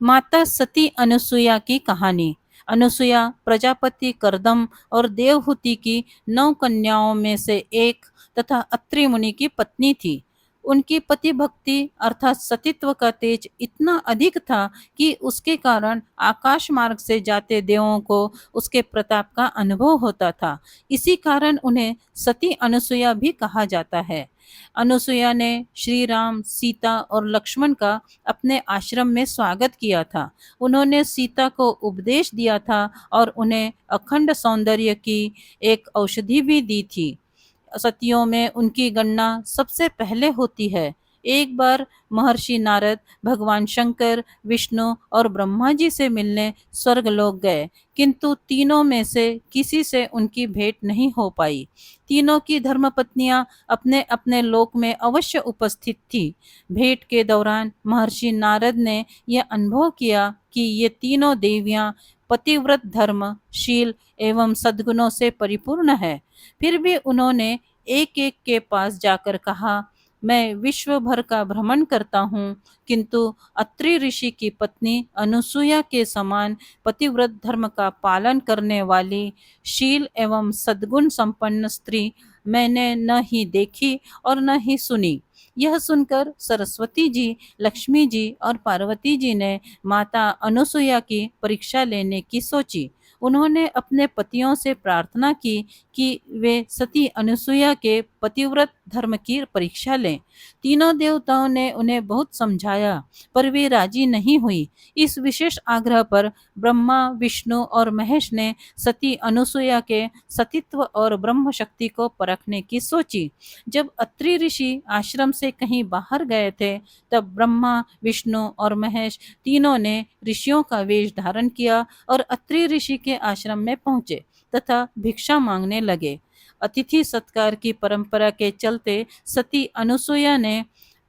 माता सती अनुसुईया की कहानी। अनुसुईया प्रजापति कर्दम और देवहूति की 9 कन्याओं में से एक तथा अत्रि मुनि की पत्नी थी। उनकी पति भक्ति अर्थात सतीत्व का तेज इतना अधिक था कि उसके कारण आकाश मार्ग से जाते देवों को उसके प्रताप का अनुभव होता था। इसी कारण उन्हें सती अनुसुईया भी कहा जाता है। अनुसुईया ने श्री राम, सीता और लक्ष्मण का अपने आश्रम में स्वागत किया था। उन्होंने सीता को उपदेश दिया था और उन्हें अखंड सौंदर्य की एक औषधि भी दी थी। सतियों में उनकी गणना सबसे पहले होती है। एक बार महर्षि नारद भगवान शंकर, विष्णु और ब्रह्मा जी से मिलने स्वर्गलोक गए, किंतु तीनों में से किसी से उनकी भेंट नहीं हो पाई। तीनों की धर्मपत्नियां अपने अपने लोक में अवश्य उपस्थित थी। भेंट के दौरान महर्षि नारद ने यह अनुभव किया कि ये तीनों देवियां पतिव्रत धर्म, शील एवं सद्गुणों से परिपूर्ण है। फिर भी उन्होंने एक एक के पास जाकर कहा, मैं विश्व भर का भ्रमण करता हूँ, किंतु अत्रि ऋषि की पत्नी अनुसुईया के समान पतिव्रत धर्म का पालन करने वाली शील एवं सद्गुण संपन्न स्त्री मैंने न ही देखी और न ही सुनी। यह सुनकर सरस्वती जी, लक्ष्मी जी और पार्वती जी ने माता अनुसुईया की परीक्षा लेने की सोची। उन्होंने अपने पतियों से प्रार्थना की कि वे सती अनुसुईया के पतिव्रत धर्म की परीक्षा लें। तीनों देवताओं ने उन्हें बहुत समझाया, पर वे राजी नहीं हुई। इस विशेष आग्रह पर ब्रह्मा, विष्णु और महेश ने सती अनुसुईया के सतीत्व और ब्रह्म शक्ति को परखने की सोची। जब अत्रि ऋषि आश्रम से कहीं बाहर गए थे, तब ब्रह्मा, विष्णु और महेश तीनों ने ऋषियों का वेश धारण किया और अत्रि ऋषि के आश्रम में पहुंचे तथा भिक्षा मांगने लगे। अतिथि सत्कार की परंपरा के चलते सती अनुसुईया ने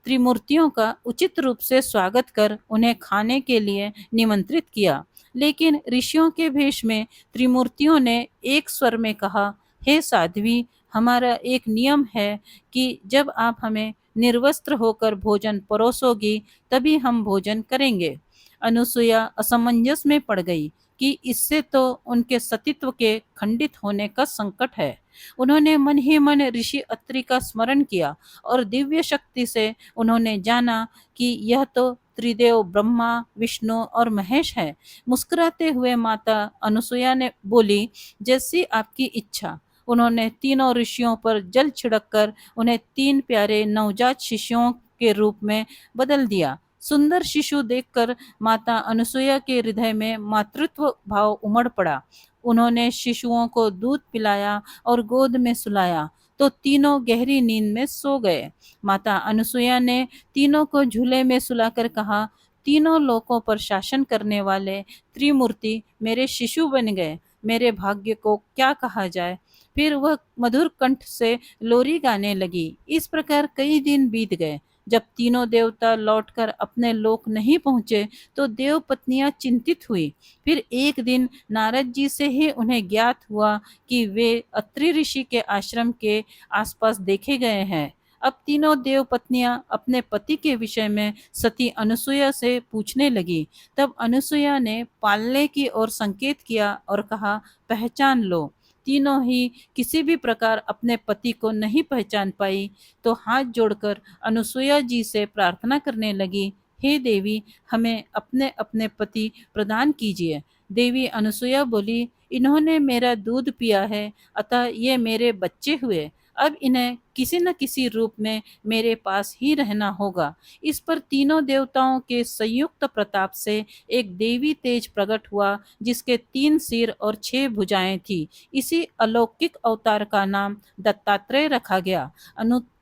त्रिमूर्तियों का उचित रूप से स्वागत कर उन्हें खाने के लिए निमंत्रित किया। लेकिन ऋषियों के भेष में त्रिमूर्तियों ने एक स्वर में कहा, हे साध्वी, हमारा एक नियम है कि जब आप हमें निर्वस्त्र होकर भोजन परोसोगी तभी हम भोजन करेंगे। अनुसुईया असमंजस में पड़ गई कि इससे तो उनके सतीत्व के खंडित होने का संकट है। उन्होंने मन ही मन ऋषि अत्रि का स्मरण किया और दिव्य शक्ति से उन्होंने जाना कि यह तो त्रिदेव ब्रह्मा, विष्णु और महेश है। मुस्कुराते हुए माता अनुसुईया ने बोली, जैसी आपकी इच्छा। उन्होंने तीनों ऋषियों पर जल छिड़ककर उन्हें 3 प्यारे नवजात शिशुओं के रूप में बदल दिया। सुंदर शिशु देखकर माता अनुसुईया के हृदय में मातृत्व भाव उमड़ पड़ा। उन्होंने शिशुओं को दूध पिलाया और गोद में सुलाया तो तीनों गहरी नींद में सो गए। माता अनुसुईया ने तीनों को झूले में सुलाकर कहा, तीनों लोकों पर शासन करने वाले त्रिमूर्ति मेरे शिशु बन गए, मेरे भाग्य को क्या कहा जाए। फिर वह मधुर कंठ से लोरी गाने लगी। इस प्रकार कई दिन बीत गए। जब तीनों देवता लौटकर अपने लोक नहीं पहुंचे तो देव पत्नियां चिंतित हुई। फिर एक दिन नारद जी से ही उन्हें ज्ञात हुआ कि वे अत्रि ऋषि के आश्रम के आसपास देखे गए हैं। अब तीनों देव पत्नियां अपने पति के विषय में सती अनुसुईया से पूछने लगी। तब अनुसुईया ने पालने की ओर संकेत किया और कहा, पहचान लो। तीनों ही किसी भी प्रकार अपने पति को नहीं पहचान पाई तो हाथ जोड़कर अनुसुईया जी से प्रार्थना करने लगी, हे देवी, हमें अपने अपने पति प्रदान कीजिए। देवी अनुसुईया बोली, इन्होंने मेरा दूध पिया है, अतः ये मेरे बच्चे हुए। अब इन्हें किसी न किसी रूप में मेरे पास ही रहना होगा। इस पर तीनों देवताओं के संयुक्त प्रताप से एक देवी तेज प्रकट हुआ, जिसके 3 सिर और 6 भुजाएं थी। इसी अलौकिक अवतार का नाम दत्तात्रेय रखा गया।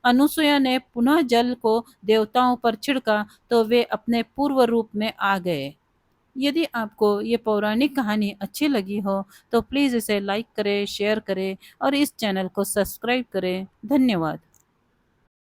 अनुसुईया ने पुनः जल को देवताओं पर छिड़का तो वे अपने पूर्व रूप में आ गए। यदि आपको ये पौराणिक कहानी अच्छी लगी हो तो प्लीज़ इसे लाइक करें, शेयर करें और इस चैनल को सब्सक्राइब करें। धन्यवाद।